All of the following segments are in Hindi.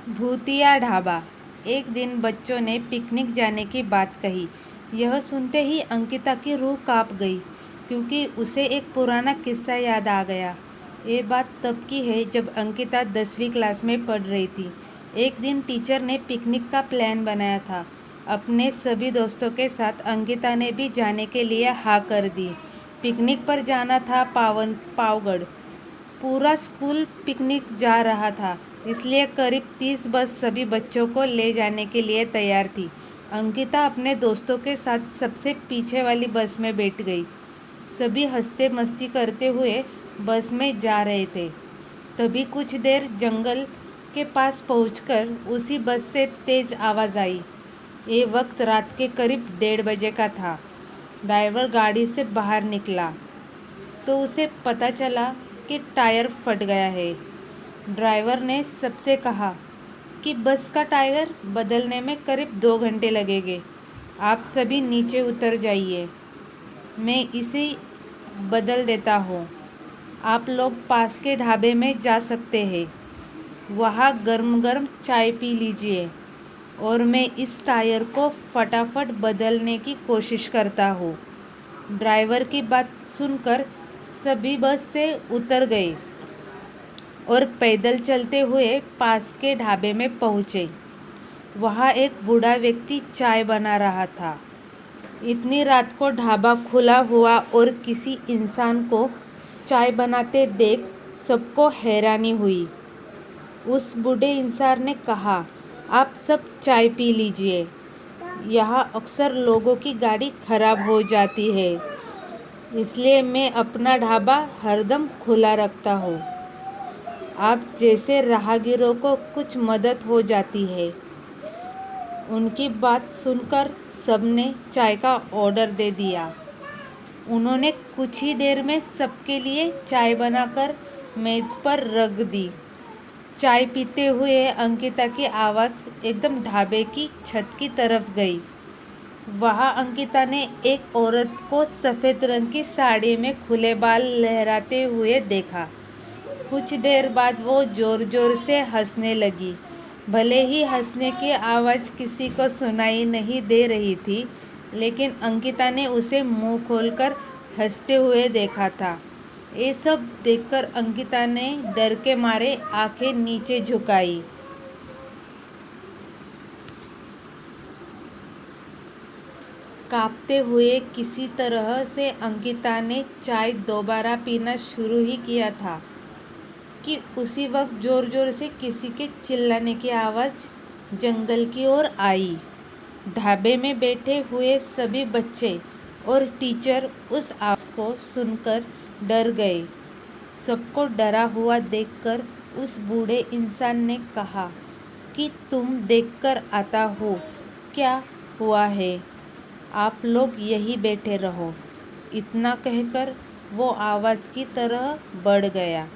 भूतिया ढाबा। एक दिन बच्चों ने पिकनिक जाने की बात कही। यह सुनते ही अंकिता की रूह कांप गई, क्योंकि उसे एक पुराना किस्सा याद आ गया। ये बात तब की है जब अंकिता 10वीं क्लास में पढ़ रही थी। एक दिन टीचर ने पिकनिक का प्लान बनाया था। अपने सभी दोस्तों के साथ अंकिता ने भी जाने के लिए हाँ कर दी। पिकनिक पर जाना था पावगढ़। पूरा स्कूल पिकनिक जा रहा था, इसलिए करीब 30 बस सभी बच्चों को ले जाने के लिए तैयार थी। अंकिता अपने दोस्तों के साथ सबसे पीछे वाली बस में बैठ गई। सभी हंसते मस्ती करते हुए बस में जा रहे थे। तभी कुछ देर जंगल के पास पहुंचकर उसी बस से तेज आवाज़ आई। ये वक्त रात के करीब 1:30 बजे का था। ड्राइवर गाड़ी से बाहर निकला तो उसे पता चला कि टायर फट गया है। ड्राइवर ने सबसे कहा कि बस का टायर बदलने में करीब 2 घंटे लगेंगे। आप सभी नीचे उतर जाइए, मैं इसे बदल देता हूँ। आप लोग पास के ढाबे में जा सकते हैं, वहाँ गर्म गर्म चाय पी लीजिए और मैं इस टायर को फटाफट बदलने की कोशिश करता हूँ। ड्राइवर की बात सुनकर सभी बस से उतर गए और पैदल चलते हुए पास के ढाबे में पहुँचे। वहाँ एक बूढ़ा व्यक्ति चाय बना रहा था। इतनी रात को ढाबा खुला हुआ और किसी इंसान को चाय बनाते देख सबको हैरानी हुई। उस बूढ़े इंसान ने कहा, आप सब चाय पी लीजिए, यहाँ अक्सर लोगों की गाड़ी खराब हो जाती है, इसलिए मैं अपना ढाबा हरदम खुला रखता हूँ। आप जैसे राहगीरों को कुछ मदद हो जाती है। उनकी बात सुनकर सबने चाय का ऑर्डर दे दिया। उन्होंने कुछ ही देर में सबके लिए चाय बनाकर मेज पर रख दी। चाय पीते हुए अंकिता की आवाज़ एकदम ढाबे की छत की तरफ गई। वहाँ अंकिता ने एक औरत को सफ़ेद रंग की साड़ी में खुले बाल लहराते हुए देखा। कुछ देर बाद वो ज़ोर ज़ोर से हंसने लगी। भले ही हंसने की आवाज़ किसी को सुनाई नहीं दे रही थी, लेकिन अंकिता ने उसे मुंह खोलकर हंसते हुए देखा था। ये सब देखकर अंकिता ने डर के मारे आंखें नीचे झुकाई। कांपते हुए किसी तरह से अंकिता ने चाय दोबारा पीना शुरू ही किया था कि उसी वक्त जोर जोर से किसी के चिल्लाने की आवाज़ जंगल की ओर आई। ढाबे में बैठे हुए सभी बच्चे और टीचर उस आवाज़ को सुनकर डर गए। सबको डरा हुआ देखकर उस बूढ़े इंसान ने कहा कि तुम देखकर आता हो, क्या हुआ है? आप लोग यहीं बैठे रहो। इतना कहकर वो आवाज़ की तरह बढ़ गया।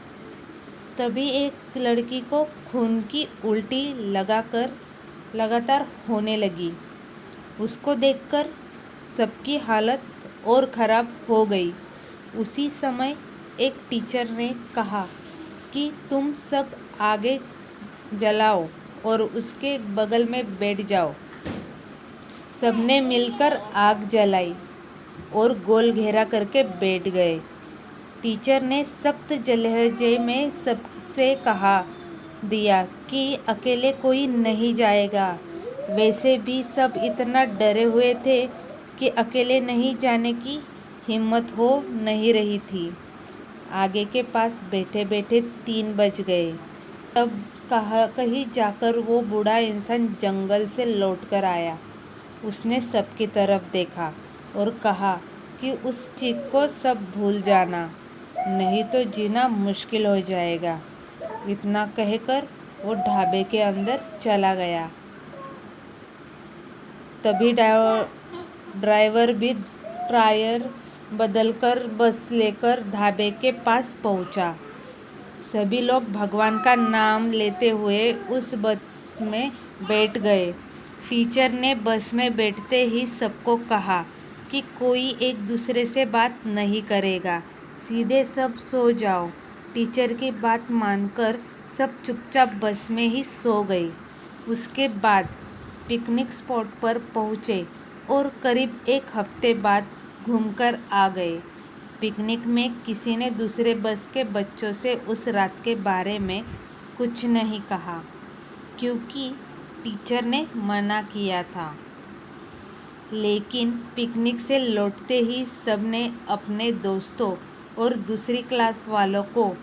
तभी एक लड़की को खून की उल्टी लगातार होने लगी। उसको देखकर सबकी हालत और ख़राब हो गई। उसी समय एक टीचर ने कहा कि तुम सब आगे जलाओ और उसके बगल में बैठ जाओ। सबने मिलकर आग जलाई और गोल घेरा करके बैठ गए। टीचर ने सख्त लहजे में सबसे कहा दिया कि अकेले कोई नहीं जाएगा। वैसे भी सब इतना डरे हुए थे कि अकेले नहीं जाने की हिम्मत हो नहीं रही थी। आगे के पास बैठे बैठे 3 बज गए। तब कहीं जाकर वो बूढ़ा इंसान जंगल से लौटकर आया। उसने सबकी तरफ देखा और कहा कि उस चीख को सब भूल जाना, नहीं तो जीना मुश्किल हो जाएगा। इतना कहकर वो ढाबे के अंदर चला गया। तभी ड्राइवर भी टायर बदलकर बस लेकर ढाबे के पास पहुंचा। सभी लोग भगवान का नाम लेते हुए उस बस में बैठ गए। टीचर ने बस में बैठते ही सबको कहा कि कोई एक दूसरे से बात नहीं करेगा, सीधे सब सो जाओ। टीचर की बात मानकर सब चुपचाप बस में ही सो गए। उसके बाद पिकनिक स्पॉट पर पहुँचे और करीब एक हफ्ते बाद घूमकर आ गए। पिकनिक में किसी ने दूसरे बस के बच्चों से उस रात के बारे में कुछ नहीं कहा, क्योंकि टीचर ने मना किया था। लेकिन पिकनिक से लौटते ही सबने अपने दोस्तों और दूसरी क्लास वालों को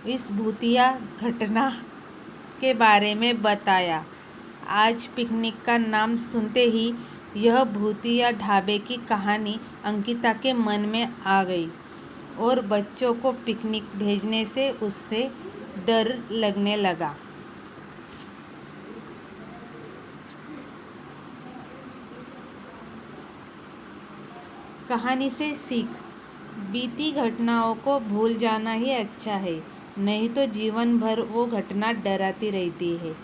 इस भूतिया घटना के बारे में बताया। आज पिकनिक का नाम सुनते ही यह भूतिया ढाबे की कहानी अंकिता के मन में आ गई और बच्चों को पिकनिक भेजने से उससे डर लगने लगा। कहानी से सीख: बीती घटनाओं को भूल जाना ही अच्छा है, नहीं तो जीवन भर वो घटना डराती रहती है।